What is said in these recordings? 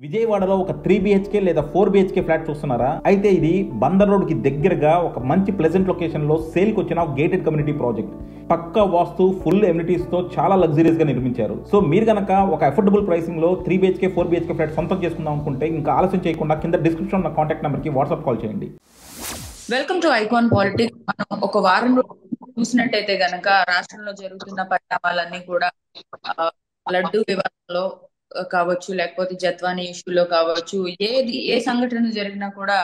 విజయవాడలో ఒక 3 BHK లేదా 4 BHK ఫ్లాట్ చూస్తున్నారా? అయితే ఇది బందర్ రోడ్ కి దగ్గరగా ఒక మంచి ప్లెజెంట్ లొకేషన్ లో సేల్ కి వచ్చిన గేటెడ్ కమ్యూనిటీ ప్రాజెక్ట్. పక్కా వాస్తు, ఫుల్ ఎమ్యూనిటీస్ తో చాలా లగ్జరీస్ గా నిర్మించారు. సో మీరు గనక ఒక అఫోర్డబుల్ ప్రైసింగ్ లో 3 BHK 4 BHK ఫ్లాట్ సొంతం చేసుకుందాం అనుకుంటే ఇంకా ఆలస్యం చేయకుండా కింద డిస్క్రిప్షన్ ఉన్న కాంటాక్ట్ నెంబర్ కి వాట్సాప్ కాల్ చేయండి. Welcome to icon politics. మనం ఒక వారం చూసినట్టయితే గనక రాష్ట్రంలో జరుగుతున్న పరిణామాలన్నీ కూడా లడ్డు వివాదంలో కావచ్చు, లేకపోతే జత్వానీ ఇష్యూలో కావచ్చు, ఏ సంఘటన జరిగినా కూడా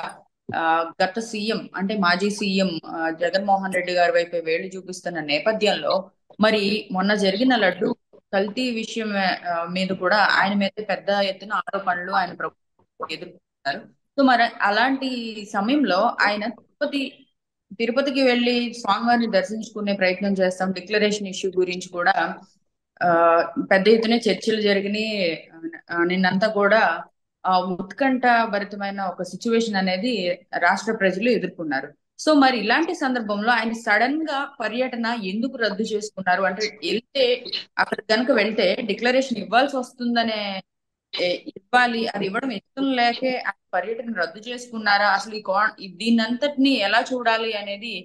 గత సీఎం అంటే మాజీ సీఎం జగన్మోహన్ రెడ్డి గారి వైపు వేళ్లు చూపిస్తున్న నేపథ్యంలో మరి మొన్న జరిగిన లడ్డు కల్తీ విషయం మీద కూడా ఆయన మీద పెద్ద ఎత్తున ఆరోపణలు ఆయన ప్రభుత్వం ఎదుర్కొన్నారు. సో మరి అలాంటి సమయంలో ఆయన తిరుపతికి వెళ్లి స్వామివారిని దర్శించుకునే ప్రయత్నం చేస్తాం. డిక్లరేషన్ ఇష్యూ గురించి కూడా పెద్ద ఎత్తున చర్చలు జరిగినాయి. నిన్నంతా కూడా ఉత్కంఠ భరితమైన ఒక సిచ్యువేషన్ అనేది రాష్ట్ర ప్రజలు ఎదుర్కొన్నారు. సో మరి ఇలాంటి సందర్భంలో ఆయన సడన్ గా పర్యటన ఎందుకు రద్దు చేసుకున్నారు? అంటే అక్కడ కనుక వెళ్తే డిక్లరేషన్ ఇవ్వాల్సి వస్తుందనే ఇవ్వాలి, అది ఇవ్వడం ఇష్టం లేకే పర్యటన రద్దు చేసుకున్నారా? అసలు దీన్నంతటిని ఎలా చూడాలి అనేది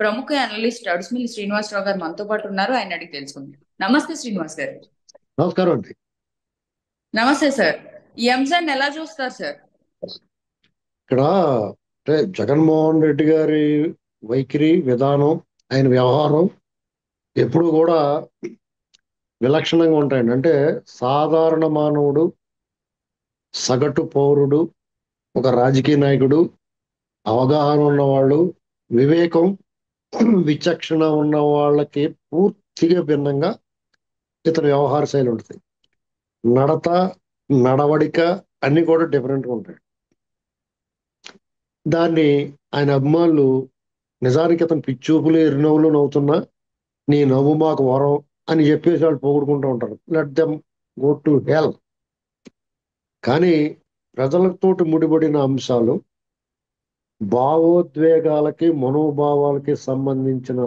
ప్రముఖ అనలిస్ట్ అడుసుమిల్లి శ్రీనివాసరావు గారు మనతో పాటు ఉన్నారు. ఆయన అడిగి తెలుసుకుందాం. నమస్తే శ్రీనివాస్ గారు. నమస్కారం అండి. నమస్తే సార్. ఈ అంశాన్ని ఎలా చూస్తారు సార్? ఇక్కడ అంటే జగన్మోహన్ రెడ్డి గారి వైఖరి విధానం, ఆయన వ్యవహారం ఎప్పుడు కూడా విలక్షణంగా ఉంటాయండి. అంటే సాధారణ మానవుడు, సగటు పౌరుడు, ఒక రాజకీయ నాయకుడు, అవగాహన ఉన్నవాళ్ళు, వివేకం విచక్షణ ఉన్న వాళ్ళకి పూర్తిగా భిన్నంగా ఇతని వ్యవహార శైలి ఉంటుంది. నడత, నడవడిక అన్ని కూడా డిఫరెంట్గా ఉంటాయి. దాన్ని ఆయన అభిమానులు నిజానికి అతను పిచ్చూపులు ఎరునవ్వులు నవ్వుతున్నా నీ నవ్వు మాకు వరం అని చెప్పేసి వాళ్ళు పోగొడుకుంటూ ఉంటారు. Let them go to hell. కానీ ప్రజలతోటి ముడిపడిన అంశాలు, భావోద్వేగాలకి మనోభావాలకి సంబంధించిన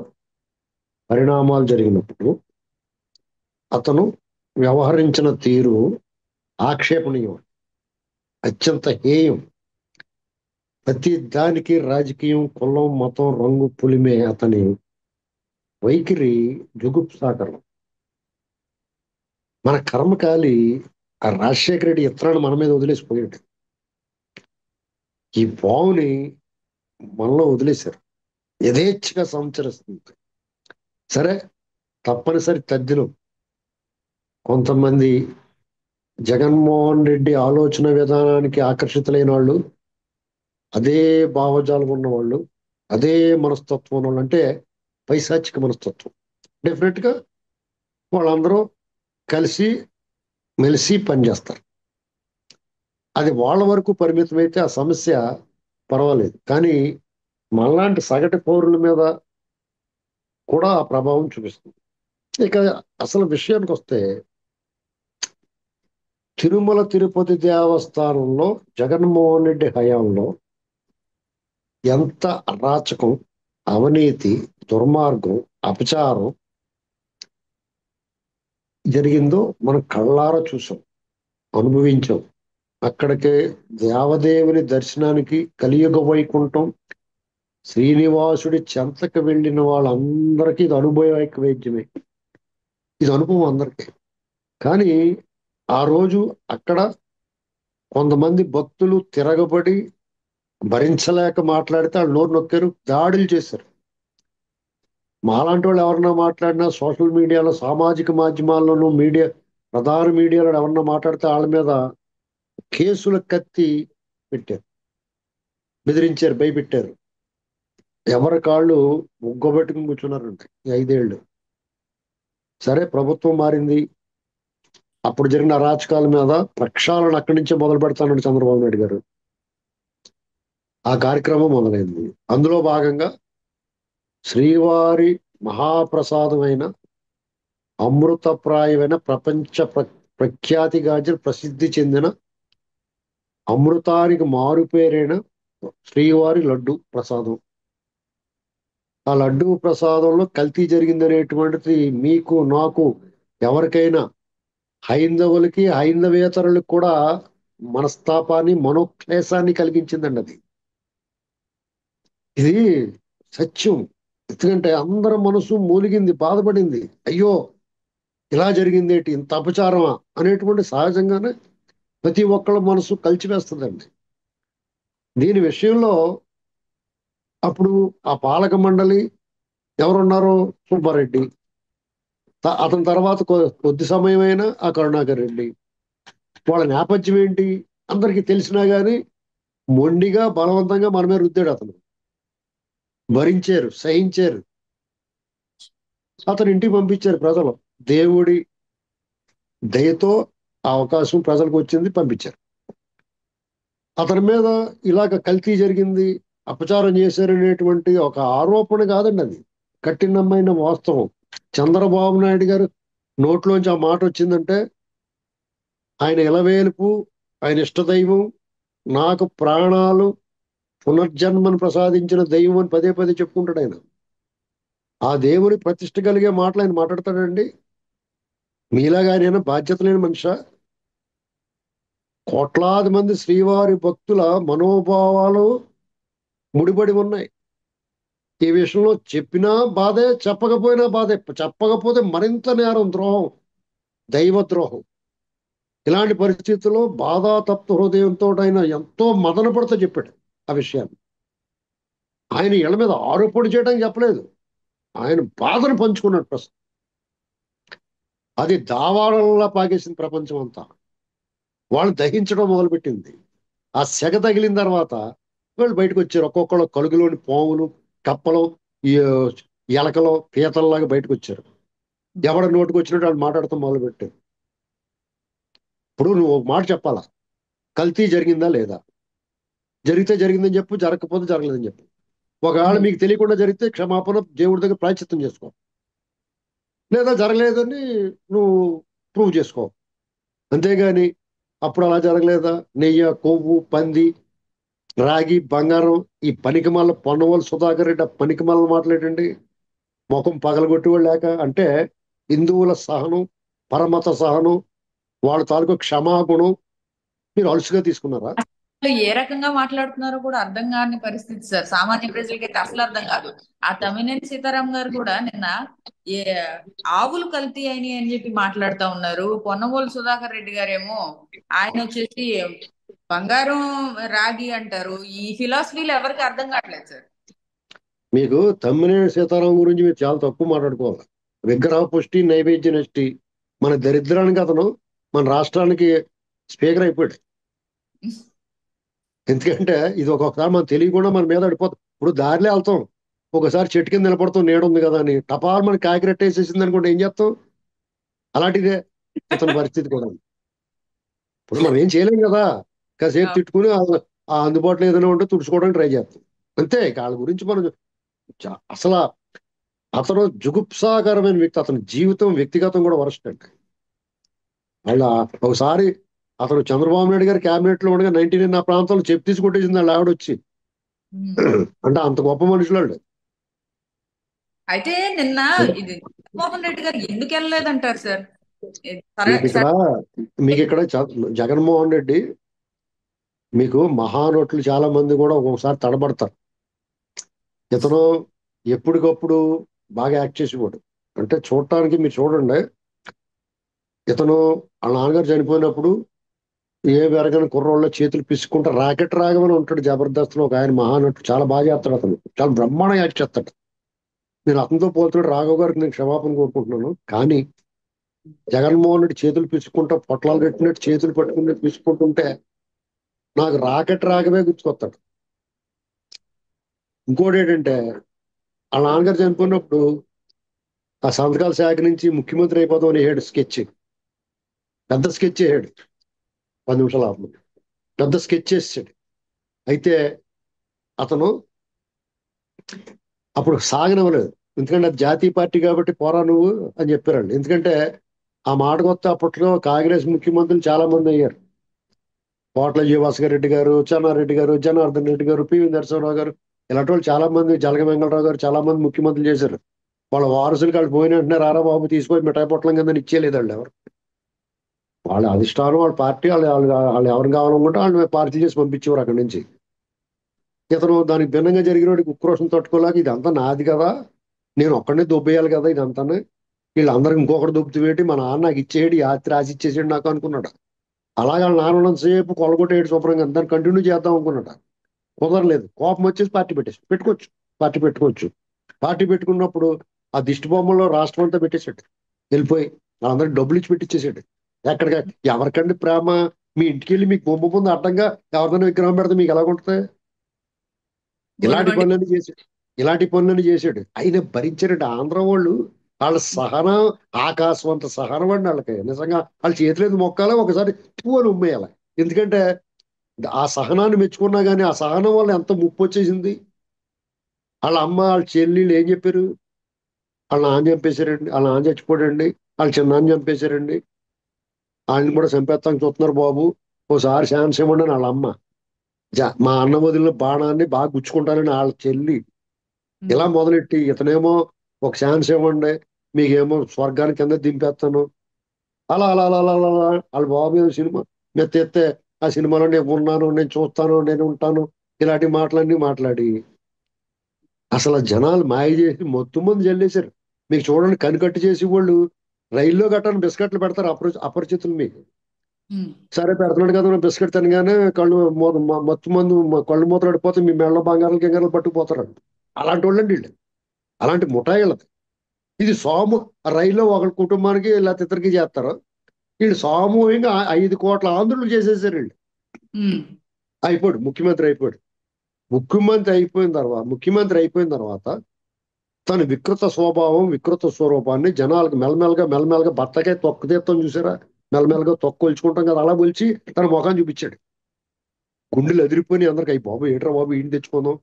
పరిణామాలు జరిగినప్పుడు అతను వ్యవహరించిన తీరు ఆక్షేపణీయం, అత్యంత హేయం. ప్రతి దానికి రాజకీయం, కులం, మతం, రంగు పులిమే అతని వైఖరి జుగుప్సాకరం. మన కర్మకాలి ఆ రాజశేఖర రెడ్డి ఇతరాన్ని మన మీద వదిలేసిపోయాడు. ఈ పావుని మనలో వదిలేశారు, యథేచ్ఛగా సంచరిస్తుంది. సరే, తప్పనిసరి తద్దినం. కొంతమంది జగన్మోహన్ రెడ్డి ఆలోచన విధానానికి ఆకర్షితులైన వాళ్ళు, అదే భావజాలం ఉన్నవాళ్ళు, అదే మనస్తత్వం ఉన్నవాళ్ళు, అంటే పైశాచిక మనస్తత్వం, డెఫినెట్గా వాళ్ళందరూ కలిసి మెలిసి పనిచేస్తారు. అది వాళ్ళ వరకు పరిమితమైతే ఆ సమస్య పర్వాలేదు. కానీ మనలాంటి సగటు పౌరుల మీద కూడా ఆ ప్రభావం చూపిస్తుంది. ఇక అసలు విషయానికి వస్తే, తిరుమల తిరుపతి దేవస్థానంలో జగన్మోహన్ రెడ్డి హయాంలో ఎంత అరాచకం, అవినీతి, దుర్మార్గం, అపచారం జరిగిందో మనం కళ్ళారా చూసాం, అనుభవించాం. అక్కడికి దేవదేవుని దర్శనానికి కలియుగ వైకుంఠం శ్రీనివాసుడి చెంతకు వెళ్ళిన వాళ్ళందరికీ ఇది అనుభవైక వైద్యమే, ఇది అనుభవం అందరికీ. కానీ ఆ రోజు అక్కడ కొంతమంది భక్తులు తిరగబడి భరించలేక మాట్లాడితే వాళ్ళు నోరు నొక్కారు, దాడులు చేశారు. మాలాంటి వాళ్ళు ఎవరన్నా మాట్లాడినా సోషల్ మీడియాలో, సామాజిక మాధ్యమాల్లోనూ, ప్రధాన మీడియాలో ఎవరన్నా మాట్లాడితే వాళ్ళ మీద కేసుల కత్తి పెట్టారు, బెదిరించారు, భయపెట్టారు. ఎవరి కాళ్ళు ముగ్గబెట్టుకుని కూర్చున్నారంటే 5 ఏళ్ళు. సరే, ప్రభుత్వం మారింది. అప్పుడు జరిగిన అరాచకాల మీద ప్రక్షాళన అక్కడి నుంచే మొదలు పెడతానని చంద్రబాబు నాయుడు గారు ఆ కార్యక్రమం మొదలైంది. అందులో భాగంగా శ్రీవారి మహాప్రసాదమైన, అమృతప్రాయమైన, ప్రపంచ ప్రఖ్యాతిగాంచిన, ప్రసిద్ధి చెందిన, అమృతానికి మారుపేరైన శ్రీవారి లడ్డు ప్రసాదం. ఆ లడ్డు ప్రసాదంలో కల్తీ జరిగిందనేటువంటిది మీకు, నాకు, ఎవరికైనా, హైందవులకి, హైందవేతరులకు కూడా మనస్తాపాన్ని మనోక్లేశాన్ని కలిగించిందండి అది. ఇది సత్యం. ఎందుకంటే అందరి మనసు మూలిగింది, బాధపడింది. అయ్యో ఇలా జరిగింది ఏంటి, ఇంత అపచారమా అనేటువంటి సహజంగానే ప్రతి ఒక్కళ్ళ మనసు కలిచివేస్తుందండి. దీని విషయంలో అప్పుడు ఆ పాలక మండలి ఎవరున్నారో సుబ్బారెడ్డి, అతని తర్వాత కొద్ది సమయమైనా ఆ కరుణాకర్ రెడ్డి, వాళ్ళ నేపథ్యం ఏంటి అందరికీ తెలిసినా గానీ మొండిగా బలవంతంగా మనమే రుద్దాడు. అతను భరించారు, సహించారు. అతను ఇంటికి పంపించారు ప్రజలు. దేవుడి దయతో ఆ అవకాశం ప్రజలకు వచ్చింది, పంపించారు. అతని మీద ఇలాగ కల్తీ జరిగింది, అపచారం చేశారనేటువంటి ఒక ఆరోపణ కాదండి, అది కఠినమైన వాస్తవం. చంద్రబాబు నాయుడు గారు నోట్లోంచి ఆ మాట వచ్చిందంటే ఆయన ఇలవేలుపు, ఆయన ఇష్టదైవం, నాకు ప్రాణాలు పునర్జన్మను ప్రసాదించిన దైవం అని పదే పదే చెప్పుకుంటాడు ఆయన. ఆ దేవుని ప్రతిష్ఠ కలిగే మాటలు ఆయన మాట్లాడతాడండి. మీలాగా ఆయన బాధ్యత లేని మనిషా? కోట్లాది మంది శ్రీవారి భక్తుల మనోభావాలు ముడిపడి ఉన్నాయి. ఈ విషయంలో చెప్పినా బాధే, చెప్పకపోయినా బాధే. చెప్పకపోతే మరింత నేరం, ద్రోహం, దైవ ద్రోహం. ఇలాంటి పరిస్థితుల్లో బాధాతప్త హృదయంతో ఆయన ఎంతో మదన పడుతూ చెప్పాడు ఆ విషయాన్ని. ఆయన ఇళ్ల మీద ఆరోపణ చేయడానికి చెప్పలేదు, ఆయన బాధను పంచుకున్నాడు ప్రస్తుతం. అది దావాడల్లా పాకేసింది ప్రపంచం అంతా. వాళ్ళు దహించడం మొదలుపెట్టింది. ఆ సెగ తగిలిన తర్వాత వాళ్ళు బయటకు వచ్చారు. ఒక్కొక్కళ్ళు కలుగులోని పాములు, కప్పలు, ఈ ఎలకలు, పీతల్లాగా బయటకు వచ్చారు. ఎవడ నోటికి వచ్చినట్టు వాళ్ళు మాట్లాడుతూ మొదలుపెట్టారు. ఇప్పుడు నువ్వు ఒక మాట చెప్పాలా, కల్తీ జరిగిందా లేదా? జరిగితే జరిగిందని చెప్పు, జరగకపోతే జరగలేదని చెప్పు. ఒకవేళ మీకు తెలియకుండా జరిగితే క్షమాపణ దేవుడి దగ్గర ప్రాయశ్చిత్తం చేసుకో, లేదా జరగలేదని నువ్వు ప్రూవ్ చేసుకో. అంతేగాని అప్పుడు అలా జరగలేదా, నెయ్యి, కొవ్వు, పంది, రాగి, బంగారం, ఈ పనికిమాల పొన్నవోలు సుధాకర్ రెడ్డి ఆ పనికిమాల మాట్లాడండి. ముఖం పగలగొట్టి లేక అంటే హిందువుల సహనం, పరమత సహనం, వాళ్ళ తాలూకు క్షమాగుణం మీరు అలుసుగా తీసుకున్నారా? ఏ రకంగా మాట్లాడుతున్నారో కూడా అర్థం కాని పరిస్థితి సార్. సామాన్య ప్రజలకి అయితే అసలు అర్థం కాదు. ఆ తమ్మినేని సీతారాం గారు కూడా నిన్న ఏ ఆవులు కల్తీ అయినాయి అని చెప్పి మాట్లాడుతా ఉన్నారు. పొన్నవోలు సుధాకర్ రెడ్డి గారేమో ఆయన వచ్చేసి బంగారం, రాగి అంటారు. ఈ ఫిలాసఫీలు ఎవరికి అర్థం కావట్లేదు సార్. మీకు తమ్మినేని సీతారాం గురించి మీరు చాలా తక్కువ మాట్లాడుకోవాలి. విగ్రహ పుష్టి, నైవేద్య నష్టి, మన దరిద్రానికి అతను మన రాష్ట్రానికి స్పీకర్ అయిపోయాడు. ఎందుకంటే ఇది ఒక్కొక్కసారి మనం తెలియకుండా మన మీద పడిపోతాం. ఇప్పుడు దారిలో వెళ్తాం, ఒకసారి చెట్టు కింద నిలబడతాం, నీడ ఉంది కదా అని, టపాల్ మనకి కాకిరెట్టేసేసింది అనుకుంటే ఏం చేస్తాం? అలాంటిదే ఇతని పరిస్థితి కూడా. ఇప్పుడు మనం ఏం చేయలేం కదా, కాసేపు తిట్టుకుని ఆ అందుబాటులో ఏదైనా ఉంటే తుడుచుకోవడానికి ట్రై చేస్తాం అంతే. వాళ్ళ గురించి మనం అసలు అతను జుగుప్సాకరమైన వ్యక్తి. అతని జీవితం, వ్యక్తిగతం కూడా వరస్ట్ అండి. వాళ్ళ ఒకసారి అతను చంద్రబాబు నాయుడు గారి క్యాబినెట్ లో ఉండగా 99 నా ప్రాంతంలో చెప్పు తీసి కొట్టేసింది వాళ్ళ ఆవిడ వచ్చి. అంటే అంత గొప్ప మనుషులు వాళ్ళు. అయితే నిన్న ఇది జగన్మోహన్ రెడ్డి గారు ఎందుకు వెళ్ళలేదంటారు సార్? మీకు ఇక్కడ జగన్మోహన్ రెడ్డి, మీకు మహానటులు చాలా మంది కూడా ఒక్కొక్కసారి తడబడతారు. ఇతను ఎప్పటికప్పుడు బాగా యాక్ట్ చేసేవాడు. అంటే చూడటానికి మీరు చూడండి, ఇతను వాళ్ళ నాన్నగారు చనిపోయినప్పుడు ఏ వెరగని కుర్రోళ్ళ చేతులు పిసుకుంటా రాకెట్ రాగమని ఉంటాడు జబర్దస్త్ లో. ఒక ఆయన మహానటుడు, చాలా బాగా చేస్తాడు. అతను చాలా బ్రహ్మాండంగా యాక్ట్ చేస్తాడు. నేను అతనితో పోల్చుకుంటే రాఘవ్ గారికి నేను క్షమాపణ కోరుకుంటున్నాను. కానీ జగన్మోహన్ రెడ్డి చేతులు పిసుకుంటా, పొట్లాలు కట్టినట్టు చేతులు పట్టుకున్నట్టు పిసుకుంటుంటే నాకు రాకెట్ రాగమే గుర్తుకొస్తాడు. ఇంకోటి ఏంటంటే, వాళ్ళ నాన్నగారు చనిపోయినప్పుడు ఆ సంతకాల శాఖ నుంచి ముఖ్యమంత్రి అయిపోతాం అని వేసాడు స్కెచ్. పెద్ద స్కెచ్ వేసాడు, 10 నిమిషాల పెద్ద స్కెచ్ చేసాడు. అయితే అతను అప్పుడు సాగనివ్వలేదు. ఎందుకంటే అది జాతీయ పార్టీ కాబట్టి పోరా నువ్వు అని చెప్పారండి. ఎందుకంటే ఆ మాట కొత్త అప్పట్లో కాంగ్రెస్ ముఖ్యమంత్రులు చాలా మంది అయ్యారు. కోట్ల జీవాస్కర్ రెడ్డి గారు, చెన్నారెడ్డి గారు, జనార్దన్ రెడ్డి గారు, పివి నరసింహరావు గారు, ఇలాంటి వాళ్ళు చాలా మంది, జలగ వెంకటరావు గారు చాలా మంది ముఖ్యమంత్రులు చేశారు. వాళ్ళ వారసులు వాళ్ళు పోయిన వెంటనే రారా బాబు తీసుకొని మిఠాయి పొట్లం కింద ఇచ్చేయలేదండి ఎవరు. వాళ్ళ అధిష్టానం వాళ్ళ పార్టీ వాళ్ళు ఎవరిని కావాలనుకుంటే వాళ్ళు పార్టీ చేసి పంపించేవారు అక్కడి నుంచి. ఇతను దానికి భిన్నంగా జరిగిన వాడికి ఉక్రోషం తట్టుకోలేక ఇదంతా నాది కదా, నేను ఒక్కడనే దొబ్బేయాలి కదా ఇదంతా, వీళ్ళందరికి ఇంకొకటి దొబ్బుతూ మా నాన్న నాకు ఇచ్చేయడు, ఈ ఆస్తి రాసి ఇచ్చేసాడు నాకు అనుకున్నాడు. అలాగే వాళ్ళ నాన్న ఉన్నంతసేపు కొలగొట్టేయడు శుభ్రంగా దాన్ని కంటిన్యూ చేద్దాం అనుకున్నాడు. కుదరలేదు, కోపం వచ్చేసి పార్టీ పెట్టుకోవచ్చు. పార్టీ పెట్టుకోవచ్చు. పార్టీ పెట్టుకున్నప్పుడు ఆ దిష్టి బొమ్మలో రాష్ట్రం అంతా పెట్టేశాడు. వెళ్ళిపోయి వాళ్ళందరికి డబ్బులు ఇచ్చి పెట్టించేసాడు. ఎక్కడికి ఎవరికండి ప్రేమ? మీ ఇంటికి వెళ్ళి మీకు బొమ్మ ముందు అడ్డంగా ఎవరిదైనా విగ్రహం పెడితే మీకు ఎలాగుంటుంది? ఇలాంటి గొడవండి. పనులన్నీ చేశాడు. ఇలాంటి పనులన్నీ చేశాడు. అయినా భరించారండి ఆంధ్ర వాళ్ళు. వాళ్ళ సహనం ఆకాశం అంత సహనం అండి వాళ్ళకి. నిజంగా వాళ్ళ చేతిలేదు మొక్కాలి, ఒకసారి పువ్వుని ఉమ్మేయాలి. ఎందుకంటే ఆ సహనాన్ని మెచ్చుకున్నా కానీ ఆ సహనం వల్ల ఎంత ముప్పు వచ్చేసింది. వాళ్ళ అమ్మ వాళ్ళ చెల్లెళ్ళు ఏం చెప్పారు? వాళ్ళ నాన్న చంపేశారండి, వాళ్ళ నాన్న చచ్చిపోడండి, వాళ్ళ చిన్నాన్న చంపేశారండి, వాళ్ళని కూడా చంపేస్తానికి చూస్తున్నారు బాబు, ఓసారి ఛాన్స్ ఇవ్వండి అని వాళ్ళ అమ్మ. మా అన్న వదిలిన బాణాన్ని బాగా గుచ్చుకుంటానని వాళ్ళ చెల్లి. ఇలా మొదలెట్టి ఇతనేమో ఒక ఛాన్స్ ఇవ్వండి, మీకేమో స్వర్గానికి కింద దింపేస్తాను, అలా అలా అలా అలా అలా అలా. వాళ్ళ బాబు ఏదో సినిమా మెత్తెత్తే ఆ సినిమాలో నేను ఉన్నాను, నేను చూస్తాను, నేను ఉంటాను, ఇలాంటి మాటలన్నీ మాట్లాడి అసలు జనాలు మాయ చేసి మొత్తం మంది జల్లేశారు. మీకు చూడండి, కనికట్టు చేసి వాళ్ళు రైల్లో గట్టాను బిస్కెట్లు పెడతారు అపరిచితులు మీకు. సరే పెడుతున్నాడు కదా అని బిస్కెట్ తినగానే కళ్ళు మత్తు మందు కళ్ళు మూతలాడిపోతే మీ మెళ్ళ బంగారాలు గింగారాలు పట్టుకుపోతారు. అలాంటి వాళ్ళండి వీళ్ళు, అలాంటి ముఠాయిళ్ళది. ఇది రైల్లో ఒక కుటుంబానికి లేకపోతే ఇద్దరికి చేస్తారు. వీళ్ళు సామూహికంగా 5 కోట్ల ఆంధ్రులు చేసేసారు వీళ్ళు. అయిపోయాడు, ముఖ్యమంత్రి అయిపోయాడు. ముఖ్యమంత్రి అయిపోయిన తర్వాత తన వికృత స్వభావం, వికృత స్వరూపాన్ని జనాలకు మెల్లమెల్లగా బత్తకే తొక్కతీత్తం చూసారా, మెల్లమెల్లగా తొక్కొల్చుకుంటాం కదా, అలా కొలిచి తన ముఖాన్ని చూపించాడు. గుండెలు ఎదిరిపోయి అందరికి అయ్యి బాబు ఏంట్రా బాబు ఈయన తెచ్చుకుందాం.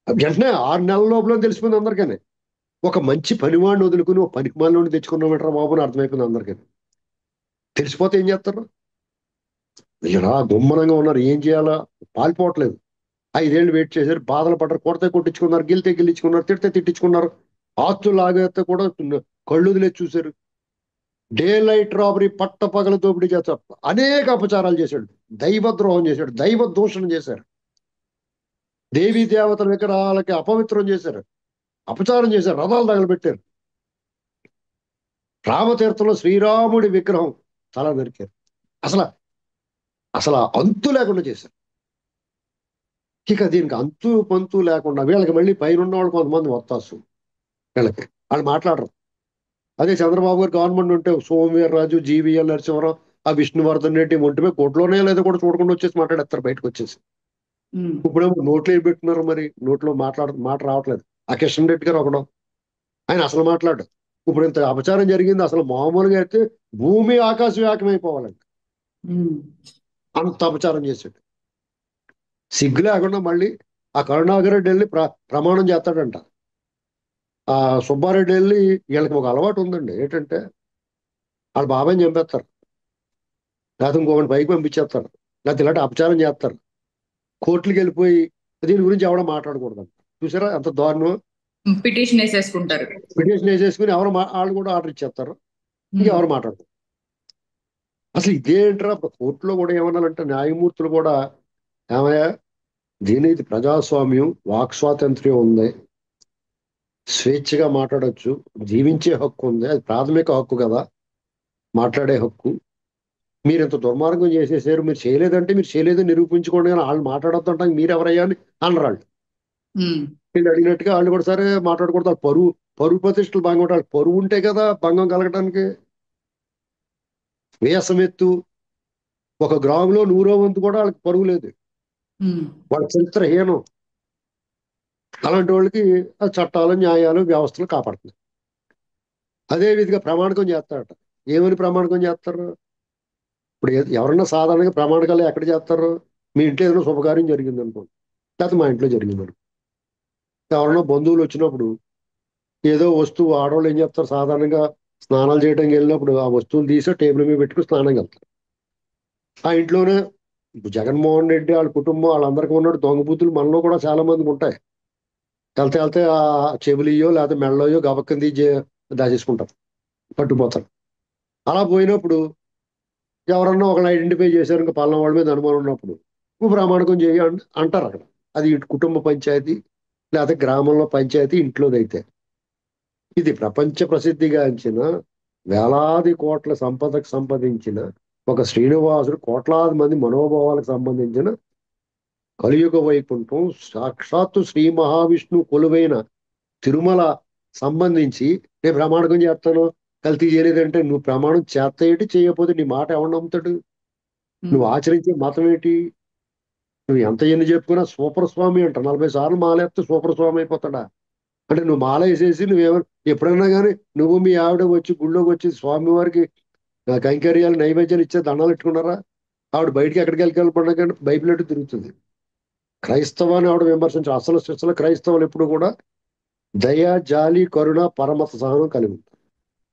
వెంటనే 6 నెలల లోపల తెలిసిపోయింది అందరికీ. ఒక మంచి పనివాడిని వదులుకుని ఒక పనికి మాలిని తెచ్చుకున్నాం ఏంట్రా బాబు అని అర్థమైపోయింది అందరికీ. తెలిసిపోతే ఏం చేస్తారు? ఇలా గుమ్మనంగా ఉన్నారు, ఏం చేయాలా పాల్పోవట్లేదు. 5 ఏళ్ళు వెయిట్ చేశారు, బాధలు పడ్డారు, కొడితే కొట్టించుకున్నారు, గిల్తే గిల్లించుకున్నారు, తిడితే తిట్టించుకున్నారు, ఆస్తులు లాగేస్తే కూడా కళ్ళు వదిలేసి చూశారు. డే లైట్ రాబరీ, పట్ట పగల దోపిడీ చేస్తారు, అనేక అపచారాలు చేశాడు, దైవద్రోహం చేశాడు, దైవ దూషణ చేశారు, దేవీ దేవతల విగ్రహాలకి అపవిత్రం చేశారు, అపచారం చేశారు, రథాలు తగలబెట్టారు, రామతీర్థంలో శ్రీరాముడి విగ్రహం తల నరికారు. అసలు అసలు అంతు లేకుండా చేశారు. ఇక దీనికి అంతు పంతు లేకుండా వీళ్ళకి మళ్ళీ పైన ఉన్న వాళ్ళు కొంతమంది వత్తాసు, వీళ్ళకి వాళ్ళు మాట్లాడరు. అదే చంద్రబాబు గారు గవర్నమెంట్ ఉంటే సోమవీర్రాజు, జీవీఎల్ నరసింహరావు, ఆ విష్ణువర్ధన్ రెడ్డి ఒంటిపై కోట్లోనే లేదో కూడా చూడకుండా వచ్చేసి మాట్లాడేస్తారు బయటకు వచ్చేసి. ఇప్పుడేమో నోట్లో ఏం పెట్టున్నారు, మరి నోట్లో మాట రావట్లేదు. ఆ కిషన్ రెడ్డి గారు ఒకడు, ఆయన అసలు మాట్లాడు. ఇప్పుడు ఇంత అపచారం జరిగింది, అసలు మామూలుగా అయితే భూమి ఆకాశం ఏకమైపోవాలండి, అంత అపచారం చేశాడు. సిగ్గు లేకుండా మళ్ళీ ఆ కరుణాకర్ రెడ్డి వెళ్ళి ప్రమాణం చేస్తాడంట. ఆ సుబ్బారెడ్డి వెళ్ళి, వీళ్ళకి ఒక అలవాటు ఉందండి, ఏంటంటే వాళ్ళ బాబాయ్ని చంపేస్తారు, లేకపోతే ఇంకొకటి పైకి పంపించేస్తారు, లేకపోతే ఇలాంటి అపచారం చేస్తారు. కోర్టులకు వెళ్ళిపోయి దీని గురించి ఎవడో మాట్లాడకూడదు. చూసారా ఎంత దారుణం? పిటిషన్ వేసేసుకుంటారు. పిటిషన్ వేసేసుకుని వాళ్ళు కూడా ఆర్డర్ ఇచ్చేస్తారు, ఇంకెవరు మాట్లాడతారు. అసలు ఇదేంటారా? కోర్టులో కూడా ఏమన్నారంటే న్యాయమూర్తులు కూడా, ఏమయ్యా ఇది ప్రజాస్వామ్యం, వాక్ స్వాతంత్ర్యం ఉంది, స్వేచ్ఛగా మాట్లాడొచ్చు, జీవించే హక్కు ఉంది, అది ప్రాథమిక హక్కు కదా, మాట్లాడే హక్కు. మీరు ఇంత దుర్మార్గం చేసేసారు, మీరు చేయలేదంటే మీరు చేయలేదని నిరూపించుకోండి, కానీ వాళ్ళు మాట్లాడొద్దంటే మీరు ఎవరయ్యా అని అన్నారు. వీళ్ళు అడిగినట్టుగా వాళ్ళు కూడా సరే మాట్లాడకూడదు, వాళ్ళు పరువు ప్రతిష్టలు భంగం, వాళ్ళు పరువు ఉంటే కదా భంగం కలగడానికి. వేసమెత్తు, 1 గ్రాములో 100వ వంతు కూడా వాళ్ళకి పరువు లేదు, వాళ్ళ చరిత్రహీనం. అలాంటి వాళ్ళకి ఆ చట్టాలు, న్యాయాలు, వ్యవస్థలు కాపాడుతున్నాయి. అదే విధిగా ప్రమాణకం చేస్తారట. ఏమని ప్రమాణకం చేస్తారు? ఇప్పుడు ఎవరన్నా సాధారణంగా ప్రమాణకాలు ఎక్కడ చేస్తారు? మీ ఇంట్లో ఏదైనా శుభకార్యం జరిగింది అనుకోండి, లేకపోతే మా ఇంట్లో జరిగింది అనుకో, ఎవరన్నా బంధువులు వచ్చినప్పుడు ఏదో వస్తువు, ఆడవాళ్ళు ఏం చేస్తారు సాధారణంగా, స్నానాలు చేయడానికి వెళ్ళినప్పుడు ఆ వస్తువులు తీసి టేబుల్ మీద పెట్టుకుని స్నానం వెళ్తారు. ఆ ఇంట్లోనే జగన్మోహన్ రెడ్డి వాళ్ళ కుటుంబం వాళ్ళందరికీ ఉన్నట్టు దొంగ బుద్ధులు మనలో కూడా చాలా మందికి ఉంటాయి. వెళ్తే ఆ చెవులియో లేకపోతే మెళ్ళయో గబక్కని తీసి దాచేసుకుంటారు, పట్టుకుపోతారు. అలా పోయినప్పుడు ఎవరన్నా ఒకళ్ళు ఐడెంటిఫై చేశారు ఇంకా పలానా వాళ్ళ మీద అనుమానం ఉన్నప్పుడు నువ్వు ప్రామాణికం చేయి అంటారు అక్కడ. అది ఇటు కుటుంబ పంచాయతీ లేకపోతే గ్రామంలో పంచాయతీ ఇంట్లోదైతే. ఇది ప్రపంచ ప్రసిద్ధిగాంచిన వేలాది కోట్ల సంపదకు సంపాదించిన ఒక శ్రీనివాసుడు కోట్లాది మంది మనోభావాలకు సంబంధించిన కలియుగ వైకుంఠం సాక్షాత్తు శ్రీ మహావిష్ణువు కొలువైన తిరుమల సంబంధించి నేను ప్రమాణకం చేస్తాను కల్తీ చేయలేదంటే నువ్వు ప్రమాణం చేస్తాయేటి చేయకపోతే నీ మాట ఎవరు నమ్ముతాడు? నువ్వు ఆచరించే మతం ఏంటి? నువ్వు ఎంత ఎన్ని చెప్పుకున్నా సూపర్ స్వామి అంట 40 సార్లు మాలేస్తే సూపర్ స్వామి అయిపోతాడా? అంటే నువ్వు మాల వేసేసి నువ్వేమన్నా ఎప్పుడైనా కానీ నువ్వు మీ ఆవిడ వచ్చి గుళ్ళోకి వచ్చి స్వామి వారికి కైంకర్యాలు నైవేద్యాలు ఇచ్చే దండాలు పెట్టుకున్నారా? ఆవిడ బయటికి ఎక్కడికి వెళ్ళిపోయినా కానీ బైబిల్ ఎటు తిరుగుతుంది. క్రైస్తవాన్ని ఆవిడ విమర్శించారు. అసలు క్రైస్తవులు ఎప్పుడు కూడా దయ, జాలి, కరుణ, పరమత సహనం కలిగి ఉంటారు.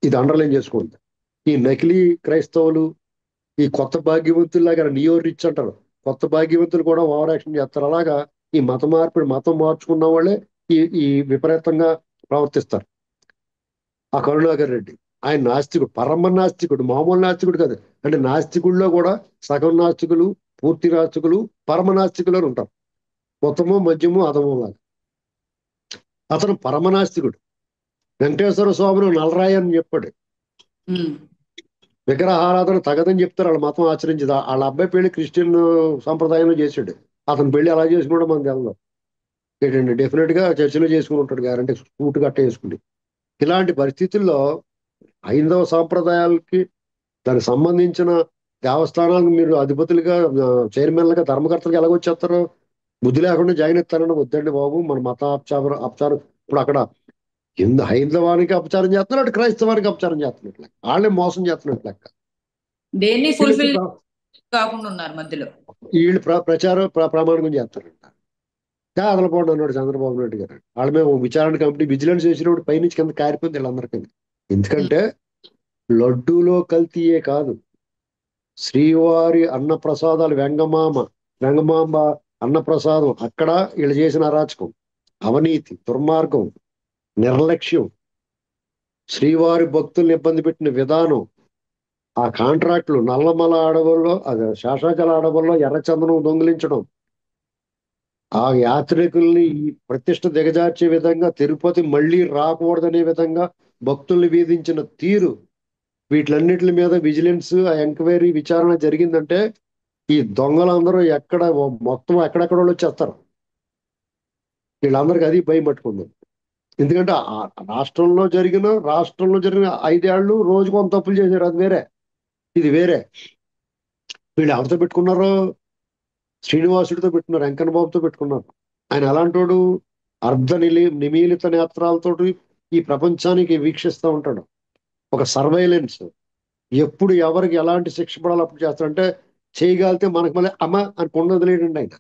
ఇది అండర్లైన్ చేసుకోండి. ఈ నకిలీ క్రైస్తవులు ఈ కొత్త భాగ్యవంతుల్లాగా నియో రిచ్ అంటారు, కొత్త భాగ్యవంతులు కూడా ఓవర్ యాక్షన్ చేస్తారు. అలాగా ఈ మత మార్పిడి మతం మార్చుకున్న వాళ్ళే ఈ విపరీతంగా ప్రవర్తిస్తారు. ఆ కరుణాకర్ రెడ్డి ఆయన నాస్తికుడు, పరమ నాస్తికుడు, మామూలు నాస్తికుడు కాదు. అంటే నాస్తికుల్లో కూడా సగం నాస్తికులు, పూర్తి నాస్తికులు, పరమ నాస్తికులు అని ఉంటారు. మొత్తము మధ్యము అధము లాగా. అతను పరమనాస్తికుడు. వెంకటేశ్వర స్వామిని నలరాయి అని చెప్పాడు. విగ్రహారాధన తగదని చెప్తారు వాళ్ళ మతం ఆచరించదు. వాళ్ళ అబ్బాయి పెళ్లి క్రిస్టియన్ సంప్రదాయంలో చేశాడు. అతని పెళ్లి ఎలా చేసుకున్నాడో మనకు తెలదు ఏంటండి. డెఫినెట్ గా చర్చిలో చేసుకుని ఉంటాడు గ్యారంటీ, సూట్ గట్ట వేసుకుని. ఇలాంటి పరిస్థితుల్లో హైందవ సాంప్రదాయాలకి దానికి సంబంధించిన దేవస్థానాలకు మీరు అధిపతులుగా చైర్మన్లుగా ధర్మకర్తలుగా ఎలాగొచ్చేస్తారు? బుద్ధి లేకుండా జాయిన్ ఇస్తారని వద్దండి బాబు. మన మత అపచారం ఇప్పుడు అక్కడ హైందవానికి అపచారం చేస్తున్నారు, అటు క్రైస్తవానికి అపచారం చేస్తున్నట్లు లెక్క. వాళ్ళే మోసం చేస్తున్నట్లు లెక్క. దేన్ని ఫుల్ఫిల్ కాకుండా ఉన్నారు మధ్యలో. వీళ్ళు ప్రమాణం చేస్తారంట. అదలపోండి అన్నాడు చంద్రబాబు నాయుడు గారు. వాళ్ళ మేము విచారణ కమిటీ విజిలెన్స్ చేసినప్పుడు పైనుంచి కింద కారిపోయింది వీళ్ళందరికీ. ఎందుకంటే లడ్డూలో కల్తీయే కాదు, శ్రీవారి అన్నప్రసాదాలు వెంగమాంబ అన్నప్రసాదం అక్కడ వీళ్ళు చేసిన అరాచకం, అవినీతి, దుర్మార్గం, నిర్లక్ష్యం, శ్రీవారి భక్తుల్ని ఇబ్బంది పెట్టిన విధానం, ఆ కాంట్రాక్టులు, నల్లమల అడవుల్లో శేషాచల అడవుల్లో ఎర్రచందనం దొంగిలించడం, ఆ యాత్రికుల్ని ప్రతిష్ట దిగజార్చే విధంగా తిరుపతి మళ్ళీ రాకూడదనే విధంగా భక్తుల్ని వేధించిన తీరు, వీటిలన్నిటి మీద విజిలెన్స్ ఎంక్వైరీ విచారణ జరిగిందంటే ఈ దొంగలందరూ మొత్తం ఎక్కడెక్కడ వాళ్ళు వచ్చేస్తారు. వీళ్ళందరికీ అది భయం పట్టుకుంది. ఎందుకంటే రాష్ట్రంలో జరిగిన 5 ఏళ్ళు రోజుకు 1 తప్పులు చేశారు. అది వేరే, ఇది వేరే. వీళ్ళు ఎవరితో పెట్టుకున్నారో? శ్రీనివాసుడితో పెట్టుకున్నారు, వెంకన్న బాబుతో పెట్టుకున్నారు. ఆయన ఎలాంటోడు? నిమీలిత నేత్రాలతో ఈ ప్రపంచానికి వీక్షిస్తూ ఉంటాడు. ఒక సర్వైలెన్స్, ఎప్పుడు ఎవరికి ఎలాంటి శిక్ష పడాలి అప్పుడు చేస్తాడంటే చేయగలిగితే మనకు మళ్ళీ అమ్మ అని కొండ వదిలేయండి. ఆయన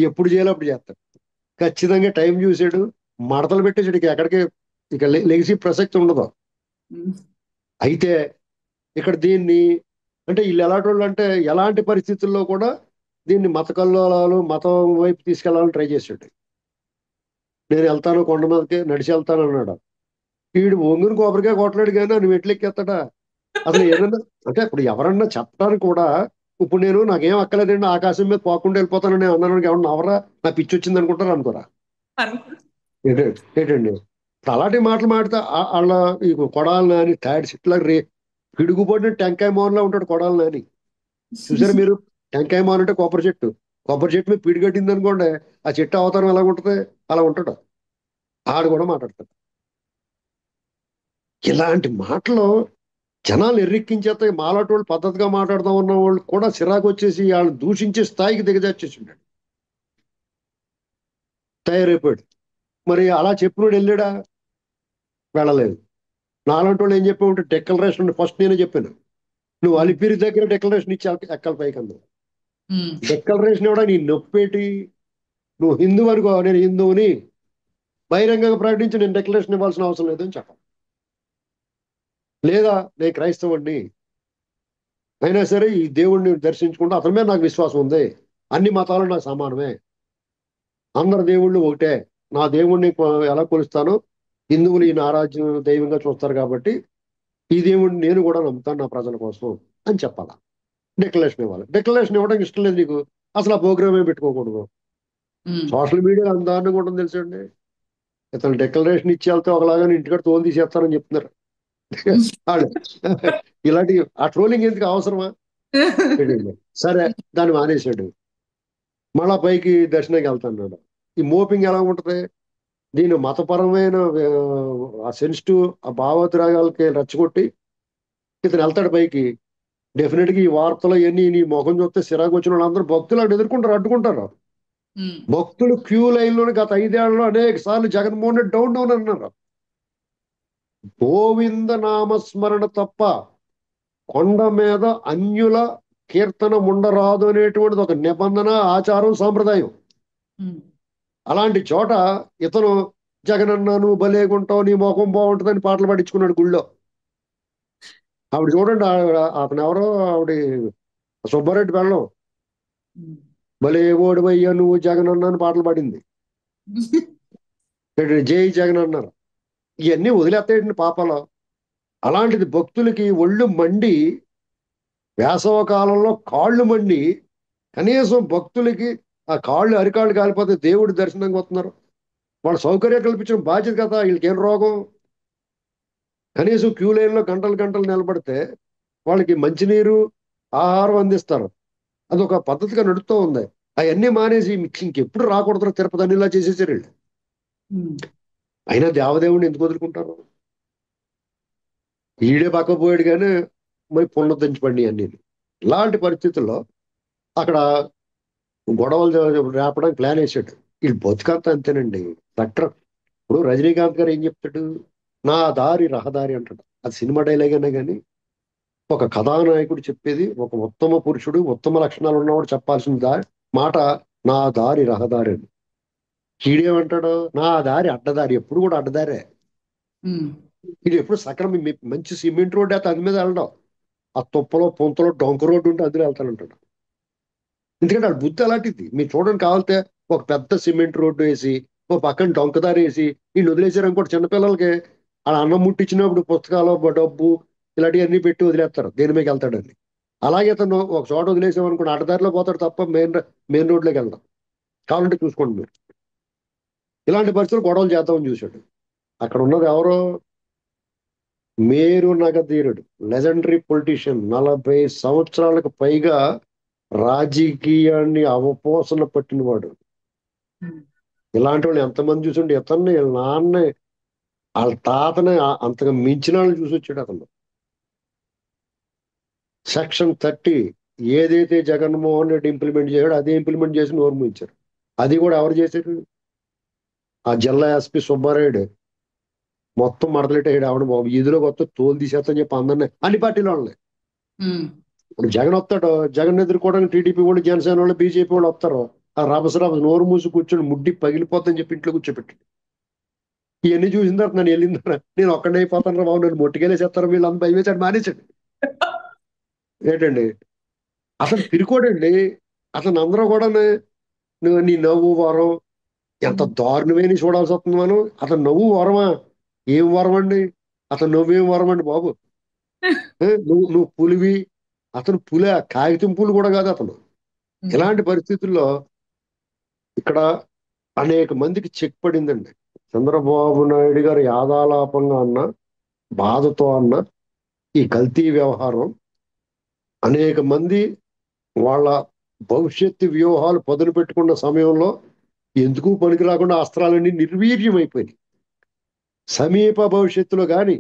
ఎప్పుడు చేయాలో అప్పుడు చేస్తాడు. ఖచ్చితంగా టైం చూసాడు, మడతలు పెట్టేసాడు. ఎక్కడికి లెగిసి ప్రసక్తి ఉండదు. అయితే ఇక్కడ దీన్ని అంటే వీళ్ళు ఎలాంటి వాళ్ళు అంటే ఎలాంటి పరిస్థితుల్లో కూడా దీన్ని మత కల్లోలాలు, మతం వైపు తీసుకెళ్లాలని ట్రై చేశాడు. నేను వెళ్తాను కొండ మీదకి, నడిచి వెళ్తాను అన్నాడు. వీడు ఒంగుని కొబ్బరికాయ కొట్టలేడు కానీ నువ్వు ఎట్లెక్కేస్తాడా? అసలు ఏదన్నా అంటే ఇప్పుడు ఎవరన్నా చెప్పడానికి కూడా, ఇప్పుడు నేను నాకేం అక్కలేదండి ఆకాశం మీద పోకుండా వెళ్ళిపోతాను నేను అన్నాను, ఎవరన్నా అవరా నా పిచ్చి వచ్చింది అనుకుంటారు అనుకోరా? ఏంటండి ఇప్పుడు అలాంటి మాటలు మాడితే వాళ్ళ ఈ కొడాలి నాని థర్డ్ సిట్లా పిడుగుపడిన టెంకాయ మోహన్లా ఉంటాడు కొడాలి నాని. చూసారు మీరు? టెంకాయ మోహన్ అంటే కొబ్బరి చెట్టు మీద పిడి కట్టింది అనుకోండి, ఆ చెట్టు అవతారం ఎలా ఉంటుంది అలా ఉంటాడు. ఆడు కూడా మాట్లాడతాడు. ఇలాంటి మాటలు జనాలు ఎర్రెక్కించేస్తాయి. మాలాంటి వాళ్ళు పద్ధతిగా మాట్లాడదాం ఉన్న వాళ్ళు కూడా చిరాకు వచ్చేసి వాళ్ళని దూషించే స్థాయికి దిగజార్చేసి ఉన్నాడు, తయారైపోయాడు. మరి అలా చెప్పినోడు వెళ్ళాడా? వెళ్ళలేదు. నాలాంటి వాళ్ళు ఏం చెప్పా ఉంటే డెక్లరేషన్ ఫస్ట్ నేనే చెప్పాను, నువ్వు అలిపిరి దగ్గర డెక్లరేషన్ ఇచ్చి ఎక్కల పైకి అందరు డెక్లరేషన్ ఇవ్వడా నీ నొప్పేటి? నువ్వు హిందూ అనుకో, నేను హిందువుని బహిరంగంగా ప్రకటించి నేను డెక్లరేషన్ ఇవ్వాల్సిన అవసరం లేదని చెప్పాలి. లేదా నేను క్రైస్తవుడిని అయినా సరే ఈ దేవుడిని దర్శించుకుంటూ అతని మీద నాకు విశ్వాసం ఉంది, అన్ని మతాలు నాకు సమానమే, అందరు దేవుళ్ళు ఒకటే, నా దేవుణ్ణి ఎలా కొలుస్తానో హిందువులు ఈ ఆరాధ్యం దైవంగా చూస్తారు కాబట్టి ఈ దేవుడిని నేను కూడా నమ్ముతాను నా ప్రజల కోసం అని చెప్పాలా, డిక్లరేషన్ ఇవ్వాలి. డిక్లరేషన్ ఇవ్వడానికి ఇష్టం లేదు నీకు, అసలు ఆ ప్రోగ్రామే పెట్టుకోకూడదు. సోషల్ మీడియా అంత దారుణంగా ఉంటుంది తెలుసండి. ఇతను డిక్లరేషన్ ఇచ్చి వెళ్తే ఒకలాగా ఇంటికాడ తోలు తీసేస్తారని చెప్తున్నారు వాళ్ళు. ఇలాంటి ఆ ట్రోలింగ్ ఎందుకు అవసరమా? ఏంటండి? సరే, దాన్ని మానేశాడు. మళ్ళా పైకి దర్శనానికి వెళ్తున్నాడు. ఈ మోపింగ్ ఎలా ఉంటది? దీని మతపరమైన ఆ సెన్సిటివ్ ఆ భావోద్రాగాలకి రెచ్చగొట్టి ఇతను వెళ్తాడు పైకి. డెఫినెట్ గా ఈ వార్తలు ఇవన్నీ నీ ముఖం చూస్తే సిరాకు వచ్చిన వాళ్ళందరూ భక్తులు అటు ఎదుర్కొంటారు, అడ్డుకుంటారు. భక్తులు క్యూ లైన్ లోని గత 5 ఏళ్లలో అనేక సార్లు జగన్మోహన్ రెడ్డి డౌన్ డౌన్ అన్నారు. గోవింద నామస్మరణ తప్ప కొండ మీద అన్యుల కీర్తన ఉండరాదు అనేటువంటిది ఒక నిబంధన, ఆచారం, సాంప్రదాయం. అలాంటి చోట ఇతను జగనన్న నువ్వు భలేగుంటావు, నీ ముఖం బాగుంటుందని పాటలు పాడించుకున్నాడు గుళ్ళో. ఆవిడ చూడండి, అతను ఎవరో ఆవిడ సుబ్బారెడ్డి వెళ్ళం, భలే ఓడివయ్యా నువ్వు జగనన్న అని పాటలు పాడింది. జై జగన్ అన్నారు. ఇవన్నీ వదిలేస్తాయండి పాపాలు. అలాంటిది భక్తులకి ఒళ్ళు మండి, వేసవ కాలంలో కాళ్ళు మండి, కనీసం భక్తులకి ఆ కాళ్ళు అరికాళ్ళు కాలిపోతే దేవుడి దర్శనంగా వస్తున్నారు. వాళ్ళ సౌకర్యం కల్పించిన బాధ్యత కదా, వీళ్ళకి ఏం రోగం? కనీసం క్యూ లైన్లో గంటలు గంటలు నిలబడితే వాళ్ళకి మంచినీరు, ఆహారం అందిస్తారు. అదొక పద్ధతిగా నడుస్తూ ఉంది. అవన్నీ మానేసి ఇంకెప్పుడు రాకూడదు తిరుపతి అని ఇలా చేసేసారు వీళ్ళు. అయినా దేవదేవుడిని ఎందుకు వదులుకుంటారు? ఈడే పక్కపోయాడు కానీ మరి పునరుద్ధరించబడి అన్ని. ఇలాంటి పరిస్థితుల్లో అక్కడ గొడవలు రేపడానికి ప్లాన్ వేసాడు. వీళ్ళు బతుకంతా అంతేనండి. కట్టర్. ఇప్పుడు రజనీకాంత్ గారు ఏం చెప్తాడు? నా దారి రహదారి అంటాడు. అది సినిమా డైలాగ్ అయినా కానీ ఒక కథానాయకుడు చెప్పేది, ఒక ఉత్తమ పురుషుడు, ఉత్తమ లక్షణాలు ఉన్నవాడు చెప్పాల్సిన మాట నా దారి రహదారి అని. ఈడేమంటాడు? నా దారి అడ్డదారి. ఎప్పుడు కూడా అడ్డదారే. ఇది ఎప్పుడు సకలం మంచి సిమెంట్ రోడ్డు అయితే అది మీద వెళ్ళడం, ఆ తుప్పలో పొంతలో డొంక రోడ్డు ఉంటే అందులో వెళ్తానంటాడు. ఎందుకంటే వాళ్ళ బుద్ధి అలాంటిది. మీరు చూడండి, కావాలితే ఒక పెద్ద సిమెంట్ రోడ్డు వేసి ఓ పక్కన డొంకదారి వేసి వీళ్ళు వదిలేసారు అనుకోండి, చిన్నపిల్లలకి వాళ్ళ అన్నం ముట్టించినప్పుడు పుస్తకాలు, డబ్బు ఇలాంటివన్నీ పెట్టి వదిలేస్తారు దేని మీద వెళ్తాడని. అలాగే తను ఒక చోట వదిలేసామనుకోండి, అడ్డదారిలో పోతాడు తప్ప మెయిన్ రోడ్లోకి వెళ్దాం. కావాలంటే చూసుకోండి మీరు. ఇలాంటి పరిస్థితులు గొడవలు చేద్దామని చూశాడు. అక్కడ ఉన్నది ఎవరో మేరు నగధీరుడు, లెజెండరీ పొలిటీషియన్, 40 సంవత్సరాలకు పైగా రాజకీయాన్ని అవపోసన పట్టినవాడు. ఇలాంటి వాళ్ళు ఎంతమంది చూసుంటే, ఇతన్ని వీళ్ళ నాన్న వాళ్ళ తాతని అంతగా మించిన వాళ్ళని చూసి వచ్చాడు అతను. సెక్షన్ 30 ఏదైతే జగన్మోహన్ రెడ్డి ఇంప్లిమెంట్ చేశాడో అదే ఇంప్లిమెంట్ చేసి నోరు మూయించారు. అది కూడా ఎవరు చేశారు? ఆ జిల్లా ఎస్పీ సుబ్బారాయుడు మొత్తం మడతలెట్టాడు. ఆవిడ బాబు ఈదులోకి వస్తే తోలు తీసేస్తాని చెప్పి అందరినీ, అన్ని పార్టీల వాళ్ళని. ఇప్పుడు జగన్ వస్తాడు, జగన్ ఎదుర్కోవడానికి టీడీపీ వాళ్ళు, జనసేన వాళ్ళు, బీజేపీ వాళ్ళు వస్తారు. ఆ రభసరాబు నోరు మూసి కూర్చొని ముడ్డి పగిలిపోతుందని చెప్పి ఇంట్లో కూర్చోబెట్టి ఇవన్నీ చూసిన తర్వాత నన్ను వెళ్ళిందా నేను ఒక్కడే అయిపోతాను రా బాబు, నన్ను మొట్టికెళ్ళేసేస్తారు వీళ్ళు అంత భయమేసాడు, మానేశాడు. ఏంటండి అసలు పిరుకోడండి. అసలు అందరూ కూడా నీ నవ్వు వరం ఎంత దారుణమైన చూడాల్సి వస్తుంది మనం. అతను నవ్వు వరమా? ఏం వరం అండి? అతను నవ్వేం వరం అండి బాబు? నువ్వు పులివి, అతను పులి, కాగితం పులి కూడా కాదు అతను. ఇలాంటి పరిస్థితుల్లో ఇక్కడ అనేక మందికి చెక్ పడిందండి. చంద్రబాబు నాయుడు గారు యాదాలాపంగా అన్న, బాధతో అన్న ఈ కల్తీ వ్యవహారం అనేక మంది వాళ్ళ భవిష్యత్తు వ్యూహాలు పదును పెట్టుకున్న సమయంలో ఎందుకు పనికి రాకుండా అస్త్రాలన్నీ నిర్వీర్యం అయిపోయినాయి. సమీప భవిష్యత్తులో కానీ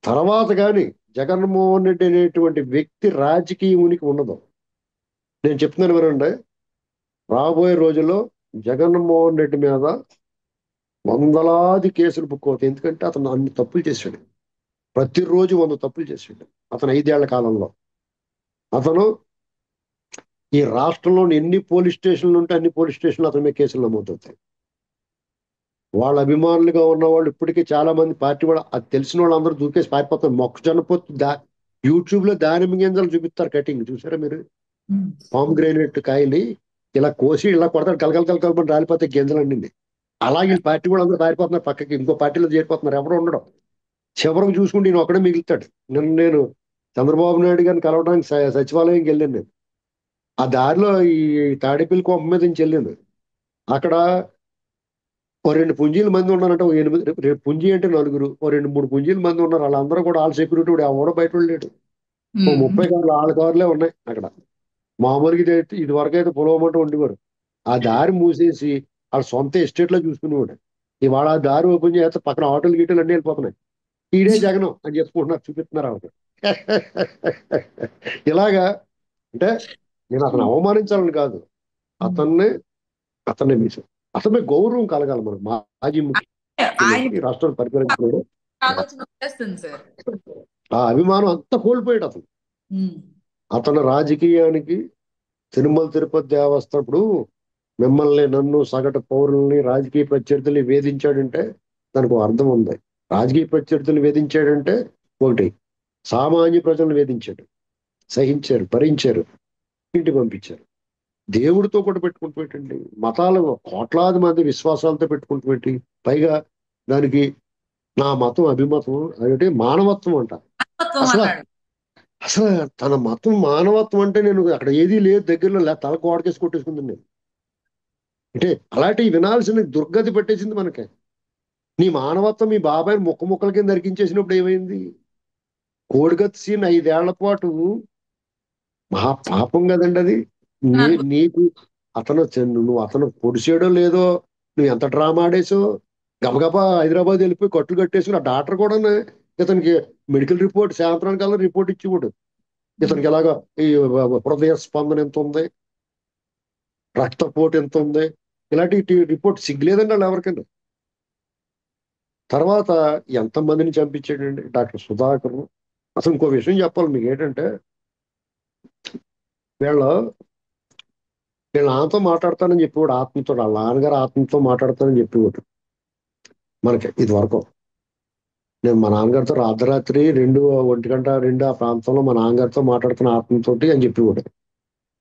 తర్వాత కానీ జగన్మోహన్ రెడ్డి అనేటువంటి వ్యక్తి రాజకీయ ఉనికి ఉండదు. నేను చెప్తున్నాను వినండి, రాబోయే రోజుల్లో జగన్మోహన్ రెడ్డి మీద వందలాది కేసులు బుక్ అవుతాయి. ఎందుకంటే అతను అన్ని తప్పులు చేశాడు. ప్రతిరోజు 100 తప్పులు చేశాడు అతను 5 ఏళ్ల కాలంలో. అతను ఈ రాష్ట్రంలోని ఎన్ని పోలీస్ స్టేషన్లు ఉంటే అన్ని పోలీస్ స్టేషన్లు అతని మీద కేసులు నమోదవుతాయి. వాళ్ళ అభిమానులుగా ఉన్న వాళ్ళు ఇప్పటికీ చాలా మంది పార్టీ కూడా అది తెలిసిన వాళ్ళు అందరూ దూకేసి పారిపోతారు. మొక్కజొన్న పొత్తు యూట్యూబ్ లో దానిమ్మ గింజలు చూపిస్తారు కటింగ్, చూసారా మీరు? పామ్ గ్రైనేట్ కాయని ఇలా కోసి ఇలా కొడతాడు, కలకలమని రాలిపోతే గింజలండి. అలాగే ఈ పార్టీ కూడా అందరూ పారిపోతున్నారు పక్కకి, ఇంకో పార్టీలో చేరిపోతున్నారు, ఎవరు ఉండడం. చివరికి చూసుకుంటే ఈయన ఒక్కడే మిగులుతాడు. నేను చంద్రబాబు నాయుడు గారిని కలవడానికి సచివాలయంకి వెళ్ళాను నేను. ఆ దారిలో ఈ తాడేపల్లి కొంప మీద నుంచి వెళ్ళింది. అక్కడ ఓ 2 పుంజీల మంది ఉన్నారంటే, ఓ 8 పుంజీ అంటే నలుగురు, ఓ 2-3 పుంజీల మంది ఉన్నారు. వాళ్ళందరూ కూడా వాళ్ళ సెక్యూరిటీ కూడా ఎవడో బయట లేడు. ఓ 30 కార్లు వాళ్ళ కార్లే ఉన్నాయి అక్కడ. మామూలుగా ఇది వరకు అయితే పొలవమంటూ ఉండేవారు. ఆ దారి మూసేసి వాళ్ళ సొంత ఎస్టేట్ లో చూసుకునేవాడు. ఇవాళ ఆ దారి ఓపెన్ చేస్తే పక్కన ఆటోలు గీటలు అన్ని వెళ్ళిపోతున్నాయి. ఈడే జగనం అని చెప్పుకుంటున్నారు, చూపిస్తున్నారు ఆవిడ. ఇలాగా అంటే నేను అతను అవమానించాలని కాదు, అతన్ని అతన్ని మిస్ అతని గౌరవం కలగాలి మనకు. మాజీ ఆయన ముఖ్యమంత్రి రాష్ట్రాన్ని పరిపాలించినాడు. ఆలోచన వచ్చేస్తుంది సార్. ఆ అభిమానం అంతా కోల్పోయాడు అతను. అతను రాజకీయానికి తిరుమల తిరుపతి దేవస్థానం ఇప్పుడు మిమ్మల్ని నన్ను సగటు పౌరుల్ని రాజకీయ ప్రత్యర్థుల్ని వేధించాడంటే దానికి ఒక అర్థం ఉంది. రాజకీయ ప్రత్యర్థులు వేధించాడంటే ఒకటి, సామాన్య ప్రజలను వేధించాడు, సహించారు, భరించారు, ఇంటికి పంపించారు. దేవుడితో కూడా పెట్టుకుంటూ పెట్టండి, మతాలు కోట్లాది మంది విశ్వాసాలతో పెట్టుకుంటూ పెట్టి, పైగా దానికి నా మతం అభిమతం అదంటే మానవత్వం అంట. అసలు అసలు తన మతం మానవత్వం అంటే నేను అక్కడ ఏదీ లేదు దగ్గరలో తల కోడకేసి కొట్టేసుకుంది నేను. అంటే అలాంటివి వినాల్సిన దుర్గతి పెట్టేసింది మనకి. నీ మానవత్వం మీ బాబాయ్ ముక్కల కింద నరికించేసినప్పుడు ఏమైంది? కోడిగత్ సీన్ 5 ఏళ్ల పాటు మహా పాపం కదండి అది. నీకు అతను నువ్వు అతను పొడిచాడో లేదో, నువ్వు ఎంత డ్రామా ఆడేసో, గబగబా హైదరాబాద్ వెళ్ళిపోయి కట్లు కట్టేసుకుని, ఆ డాక్టర్ కూడా ఇతనికి మెడికల్ రిపోర్ట్ సాయంత్రానికల్లా రిపోర్ట్ ఇచ్చివాడు. ఇతనికి ఎలాగా ఈ హృదయ స్పందన ఎంత ఉంది, రక్తపోటు ఎంత ఉంది, ఇలాంటి రిపోర్ట్ సిగ్గులేదండి వాళ్ళు ఎవరికైనా. తర్వాత ఎంతమందిని చంపించాడండి డాక్టర్ సుధాకర్. అసలు ఇంకో విషయం చెప్పాలి మీకు ఏంటంటే, వీళ్ళ నాన్నతో మాట్లాడతానని చెప్పేవాడు, ఆత్మతో, వాళ్ళ నాన్నగారు ఆత్మతో మాట్లాడతానని చెప్పేవాడు మనకి ఇది వరకు. నేను మా నాన్నగారితో అర్ధరాత్రి 1:00, 2 ఆ ప్రాంతంలో మా నాన్నగారితో మాట్లాడుతున్న ఆత్మతోటి అని చెప్పేవాడు.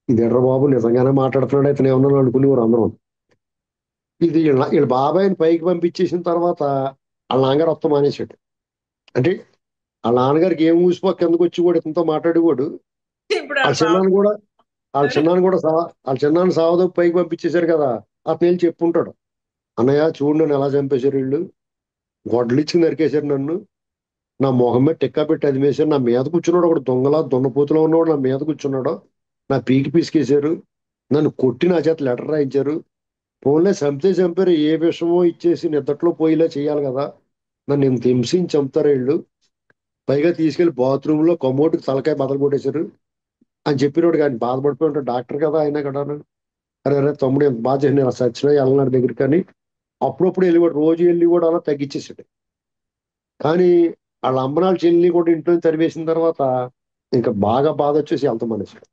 ఇది ఎర్ర బాబు నిజంగానే మాట్లాడుతున్నాడు అయితే ఏమన్నా అనుకునేవారు అందరం. ఇది వీళ్ళ బాబాయిని పైకి పంపించేసిన తర్వాత వాళ్ళ నాన్నగారు వస్తా మానేశాడు. అంటే వాళ్ళ నాన్నగారికి ఏం ఊసిపో కిందకు వచ్చి కూడా ఇతనితో మాట్లాడేవాడు. వాళ్ళ చిన్నాన్ని సావదో పైకి పంపించేశారు కదా, అతను వెళ్ళి చెప్పుంటాడు, అన్నయ్య చూడు నన్ను ఎలా చంపేశారు వీళ్ళు, గొడ్డలు ఇచ్చి నరికేశారు నన్ను, నా మొహం మీద టిక్కా పెట్టి అది వేశారు, నా మీద కూర్చున్నాడు ఒకడు దొంగలా దున్నపోతులో ఉన్నవాడు, నా మీద కూర్చున్నాడు, నా పీకి పీసుకేశారు, నన్ను కొట్టి నా చేత లెటర్ రాయించారు, ఫోన్లే చంపారు, ఏ విషమో ఇచ్చేసి నిద్దట్లో పోయేలా చేయాలి కదా, నన్ను ఇంత హింసించి చంపుతారు వీళ్ళు, పైగా తీసుకెళ్లి బాత్రూమ్ లో కమోటుకి తలకాయ బదలు కొట్టేశారు అని చెప్పినోడు. కానీ బాధపడిపోయి ఉంటాడు డాక్టర్ కదా ఆయన కదా. అరే తమ్ముడు ఎంత బాధ చేసి నేను సచ్చినా వెళ్ళనాడు దగ్గర, కానీ అప్పుడప్పుడు వెళ్ళివాడు, రోజు వెళ్ళి కూడా అలా తగ్గించేసాడు. కానీ వాళ్ళ అమ్మనాళ్ళ చెల్లి కూడా ఇంట్లో తరివేసిన తర్వాత ఇంకా బాగా బాధ వచ్చేసి వెళ్తా మనిషాడు.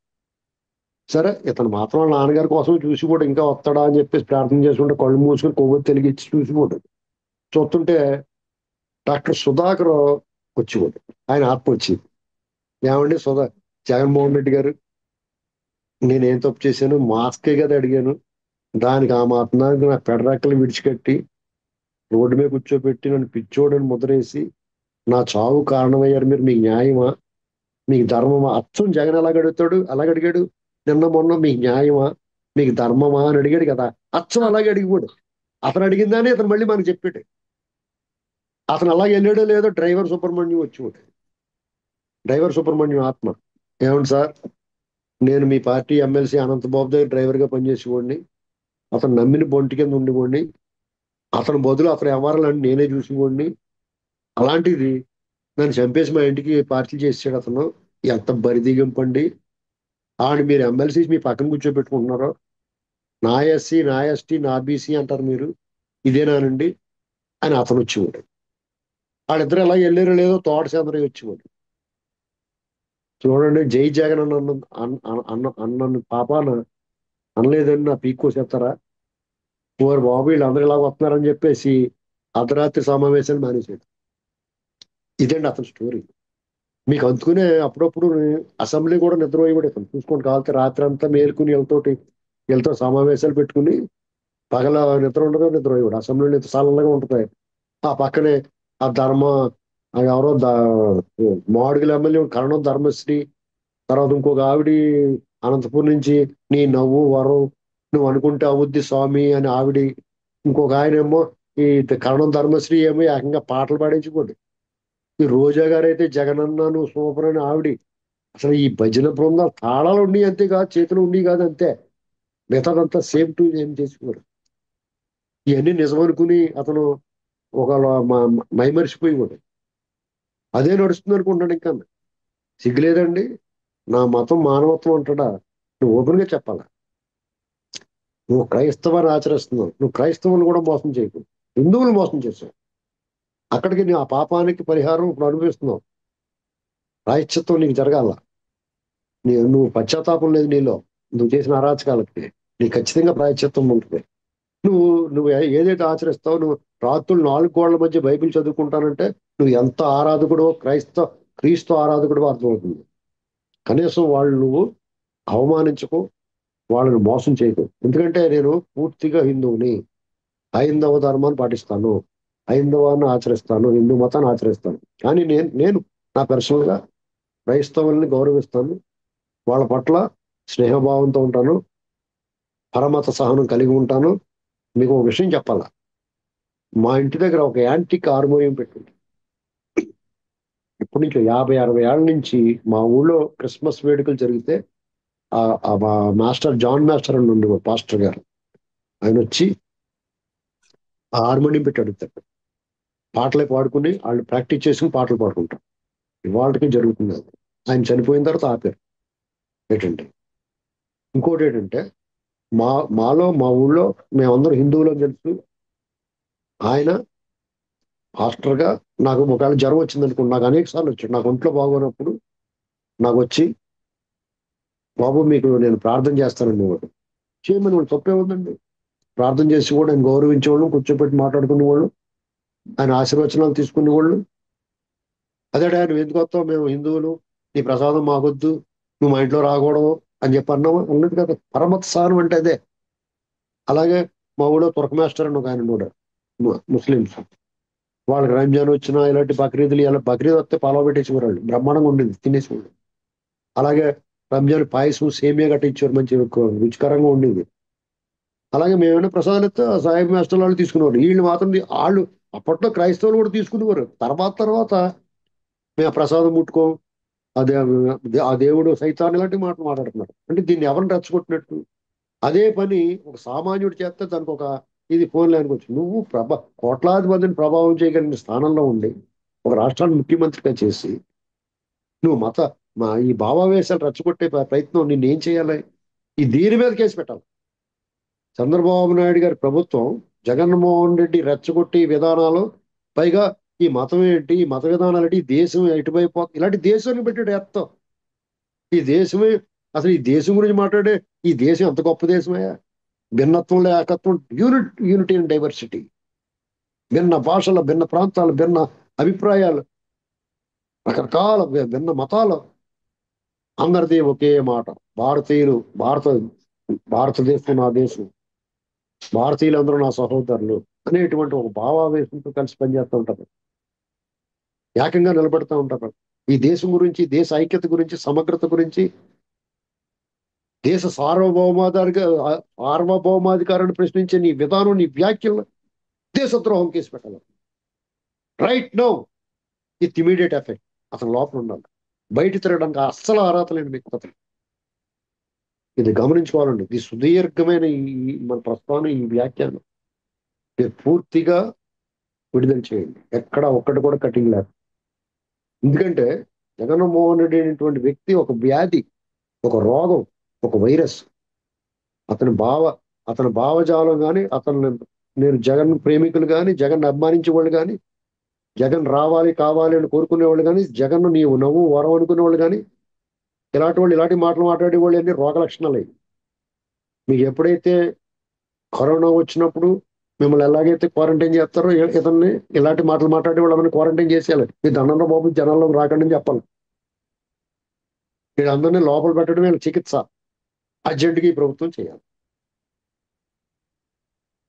సరే ఇతను మాత్రం వాళ్ళ నాన్నగారి కోసం చూసి కూడా ఇంకా వస్తాడా అని చెప్పేసి ప్రార్థన చేసుకుంటే కళ్ళు మూసుకొని కొవ్వొత్తి తెలిగించి చూసిపోడు. చూస్తుంటే డాక్టర్ సుధాకర్ వచ్చిపోడు, ఆయన ఆత్మ వచ్చింది. ఏమండి జగన్మోహన్ రెడ్డి గారు, నేనేం తప్పు చేశాను, మాస్కే కదా అడిగాను, దానికి ఆ మాత్రానికి నా పెడరెక్కలు విడిచికట్టి రోడ్డు మీద కూర్చోబెట్టి నన్ను పిచ్చోడని ముద్రేసి నా చావు కారణమయ్యారు మీరు, మీకు న్యాయమా, మీకు ధర్మమా? అచ్చం జగన్ ఎలాగ అడుగుతాడు, అలాగ అడిగాడు నిన్న మొన్న, మీకు న్యాయమా, మీకు ధర్మమా అని అడిగాడు కదా, అచ్చం అలాగే అడిగిపోడు. అతను అడిగిందని అతను మళ్ళీ మనకు చెప్పాడు. అతను అలాగే వెళ్ళాడో లేదో డ్రైవర్ సుబ్రహ్మణ్యం వచ్చిపోడు. డ్రైవర్ సుబ్రహ్మణ్యం ఆత్మ, ఏమండి సార్, నేను మీ పార్టీ ఎమ్మెల్సీ అనంతబాబు దగ్గర డ్రైవర్గా పనిచేసేవాడిని, అతను నమ్మిన బొంటి కింద ఉండిపోండి, అతని బదులు అతని వ్యవహారాలన్నీ నేనే చూసుకోండి, అలాంటిది నన్ను చంపేసి మా ఇంటికి పార్టీలు చేసాడు అతను, ఎంత బరిదిగింపండి, ఆడు మీరు ఎమ్మెల్సీ మీ పక్కన కూర్చోబెట్టుకుంటున్నారో, నా ఎస్సీ నా ఎస్టీ నా బీసీ అంటారు మీరు, ఇదేనానండి అని అతను వచ్చేవాడు. వాళ్ళిద్దరు ఎలా వెళ్ళారో లేదో తోట చంద్రయ్య వచ్చేవాడు. చూడండి, జై జగన్ అన్న పాపాన అనలేదని నా పీక్కో చెప్తారా, ఓరు బాబు వీళ్ళందరూ ఇలా వస్తున్నారని చెప్పేసి అర్ధరాత్రి సమావేశాలు మానేశాడు. ఇదండి అతని స్టోరీ. మీకు అందుకునే అప్పుడప్పుడు అసెంబ్లీ కూడా నిద్రపోయి ఇతను చూసుకోండి, కావాలంటే రాత్రి అంతా మేలుకుని వీళ్ళతో సమావేశాలు పెట్టుకుని పగల నిద్ర ఉండగా నిద్రపోయాడు. అసెంబ్లీ నిద్ర చల్లగా ఉంటుంది, ఆ పక్కనే ఆ ఎవరో మాడుగుల ఎమ్మెల్యే కరణం ధర్మశ్రీ, తర్వాత ఇంకొక ఆవిడ అనంతపురం నుంచి నీ నవ్వు వరం నువ్వు అనుకుంటే అవుద్ది స్వామి అని ఆవిడ, ఇంకొక ఆయన ఏమో ఈ కరణం ధర్మశ్రీ ఏమో ఏకంగా పాటలు పాడించుకోండి. ఈ రోజా గారు అయితే జగనన్న నువ్వు సూపర్ అని ఆవిడ. అసలు ఈ భజన బృందాలు తాళాలు ఉండి అంతే కాదు, చేతులు ఉండి కాదు అంతే, మిగతాదంతా సేమ్ టు ఏం చేసుకోరు. ఇవన్నీ నిజం అనుకుని అతను ఒక మైమరిచిపోయి కూడా అదే నడుస్తుంది అనుకుంటాడు. ఇంకా సిగ్గులేదండి. నా మతం మానవత్వం అంటాడా? నువ్వు ఓపెన్ గా చెప్పాలా. నువ్వు క్రైస్తవాన్ని ఆచరిస్తున్నావు, నువ్వు క్రైస్తవులు కూడా మోసం చేయకు, హిందువులు మోసం చేసావు. అక్కడికి నీ ఆ పాపానికి పరిహారం ఇప్పుడు అనుభవిస్తున్నావు. ప్రాయశ్చిత్తం నీకు జరగాల. నువ్వు పశ్చాత్తాపం లేదు నీలో, నువ్వు చేసిన అరాచకాలకి నీకు ఖచ్చితంగా ప్రాయశ్చిత్తం ఉంటుంది. నువ్వు నువ్వు ఏదైతే ఆచరిస్తావో, నువ్వు రాత్రులు 4 గోడల మధ్య బైబిల్ చదువుకుంటానంటే నువ్వు ఎంత ఆరాధకుడో, క్రీస్తు ఆరాధకుడో అర్థమవుతుంది. కనీసం వాళ్ళు నువ్వు అవమానించకు, వాళ్ళని మోసం చేయకు. ఎందుకంటే నేను పూర్తిగా హిందువుని, హైందవ ధర్మాన్ని పాటిస్తాను, హైందవాన్ని ఆచరిస్తాను, హిందూ మతాన్ని ఆచరిస్తాను. కానీ నేను నా పర్సనల్ గా క్రైస్తవుల్ని గౌరవిస్తాను, వాళ్ళ పట్ల స్నేహభావంతో ఉంటాను, పరమత సహనం కలిగి ఉంటాను. మీకు ఒక విషయం చెప్పాలా, మా ఇంటి దగ్గర ఒక యాంటిక్ హార్మోనియం పెట్టింది. ఇప్పటి నుంచి 50-60 ఏళ్ళ నుంచి మా ఊళ్ళో క్రిస్మస్ వేడుకలు జరిగితే మా మాస్టర్ జాన్ మాస్టర్ అని ఉండి పాస్టర్ గారు, ఆయన వచ్చి ఆ హార్మోనియం పెట్టి అడుగుతాడు. పాటలే పాడుకుని వాళ్ళు ప్రాక్టీస్ చేసుకుని పాటలు పాడుకుంటారు. ఇవాళకి జరుగుతుంది అది. ఆయన చనిపోయిన తర్వాత ఆపారు. ఏంటంటే ఇంకోటి ఏంటంటే మా ఊళ్ళో మేమందరం హిందువులని తెలుసు. ఆయన పాస్టర్ గా నాకు ఒకవేళ జ్వరం వచ్చింది అనుకోండి, నాకు అనేక సార్లు వచ్చాడు. నాకు ఒంట్లో బాగోనప్పుడు నాకు వచ్చి, బాబు మీకు నేను ప్రార్థన చేస్తానండి వాడు చేయమని. వాళ్ళు తప్పే ఉందండి. ప్రార్థన చేసి కూడా ఆయన గౌరవించేవాళ్ళు, కూర్చోపెట్టి మాట్లాడుకునేవాళ్ళు, ఆయన ఆశీర్వచనాలు తీసుకునేవాళ్ళు. అదే నువ్వు ఎందుకు వస్తావు, మేము హిందువులు, నీ ప్రసాదం మాకొద్దు, నువ్వు మా ఇంట్లో రాకూడదు అని చెప్పి అన్నావా? ఉన్నది కదా. పరమత సారం అంటే అదే. అలాగే మా ఊళ్ళో తుర్క మాస్టర్ అని ఒక ఆయన కూడా ముస్లింస్, వాళ్ళకి రంజాన్ వచ్చినా ఇలాంటి బక్రీదులు, ఇలా బక్రీద్ వస్తే పాలవ పెట్టేసేవారు, వాళ్ళు బ్రహ్మాండంగా ఉండేది తినేసేవాళ్ళు. అలాగే రంజాన్ పాయసం సేమియా కట్టించేవారు, మంచి రుచికరంగా ఉండేది. అలాగే మేమైనా ప్రసాదాలు ఇస్తే ఆ సాయి మాస్టర్ వాళ్ళు తీసుకునేవారు. వీళ్ళు మాత్రం వాళ్ళు అప్పట్లో క్రైస్తవులు కూడా తీసుకునేవారు. తర్వాత మేము ఆ ప్రసాదం ముట్టుకోం, అదే ఆ దేవుడు సైతాన్ ఇలాంటి మాటలు మాట్లాడుతున్నారు. అంటే దీన్ని ఎవరిని రెచ్చగొట్టినట్టు? అదే పని ఒక సామాన్యుడు చేస్తే దానికి ఒక ఇది ఫోన్ లైన్కి వచ్చి, నువ్వు కోట్లాది మందిని ప్రభావం చేయగలిగిన స్థానంలో ఉండి ఒక రాష్ట్రాన్ని ముఖ్యమంత్రిగా చేసి నువ్వు ఈ భావావేశాలు రెచ్చగొట్టే ప్రయత్నం నిన్ను ఏం చేయాలి? దీని మీద కేసు పెట్టాలి. చంద్రబాబు నాయుడు గారి ప్రభుత్వం, జగన్మోహన్ రెడ్డి రెచ్చగొట్టి విధానాలు, పైగా ఈ మతం ఏంటి, ఈ మత విధానాలు ఏంటి, ఈ దేశం ఎటువైపు ఇలాంటి దేశాన్ని పెట్టాడు ఎత్తం. ఈ దేశమే, అసలు ఈ దేశం గురించి మాట్లాడే, ఈ దేశం ఎంత గొప్ప దేశమయ్యా. భిన్నత్వంలో ఏకత్వం, యూనిటీ అండ్ డైవర్సిటీ, భిన్న భాషలు, భిన్న ప్రాంతాలు, భిన్న అభిప్రాయాలు, రకరకాల భిన్న మతాలు, అందరిది ఒకే మాట, భారతీయులు, భారతదేశం నా దేశం, భారతీయులందరూ నా సహోదరులు అనేటువంటి ఒక భావావేశంతో కలిసి పనిచేస్తూ ఉంటారు, ఏకంగా నిలబెడతా ఉంటారు. ఈ దేశం గురించి, దేశ ఐక్యత గురించి, సమగ్రత గురించి, దేశ సార్వభౌమాధికారాన్ని ప్రశ్నించే నీ విధానం, నీ వ్యాఖ్యలు దేశద్రోహం కేసు పెట్టాలి. Right now with immediate effect. అతను లోపల ఉండాలి, బయట తిరగడానికి అస్సలు అర్హత లేని వ్యక్తి. ఇది గమనించుకోవాలండి. ఇది సుదీర్ఘమైన మన ప్రస్తావన, ఈ వ్యాఖ్యానం పూర్తిగా విడుదల చేయండి. ఎక్కడ ఒక్కటి కూడా కటింగ్ లేదు. ఎందుకంటే జగన్మోహన్ రెడ్డి అనేటువంటి వ్యక్తి ఒక వ్యాధి, ఒక రోగం, ఒక వైరస్. అతని భావజాలం కానీ, నేను జగన్ ప్రేమికులు కానీ, జగన్ అభిమానించే వాళ్ళు కానీ, జగన్ రావాలి కావాలి అని కోరుకునే వాళ్ళు కానీ, జగన్ నీవు నవ్వు వరం అనుకునే వాళ్ళు కానీ, ఇలాంటి వాళ్ళు ఇలాంటి మాటలు మాట్లాడే వాళ్ళు అన్ని రోగ లక్షణాలు. మీకు ఎప్పుడైతే కరోనా వచ్చినప్పుడు మిమ్మల్ని ఎలాగైతే క్వారంటైన్ చేస్తారో, ఇతన్ని ఇలాంటి మాటలు మాట్లాడే వాళ్ళని క్వారంటైన్ చేసేయాలి. మీ దండంలో బాబు జనాల్లోకి రాకండి అని చెప్పాలి. వీళ్ళందరినీ లోపల పెట్టడమే చికిత్స. అర్జెంటుగా ఈ ప్రభుత్వం చేయాలి.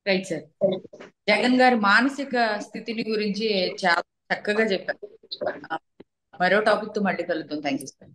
Right sir. జగన్ గారి మానసిక స్థితిని గురించి చాలా చక్కగా చెప్పారు. మరో టాపిక్ తో మళ్ళీ కలుద్దాం. Thank you.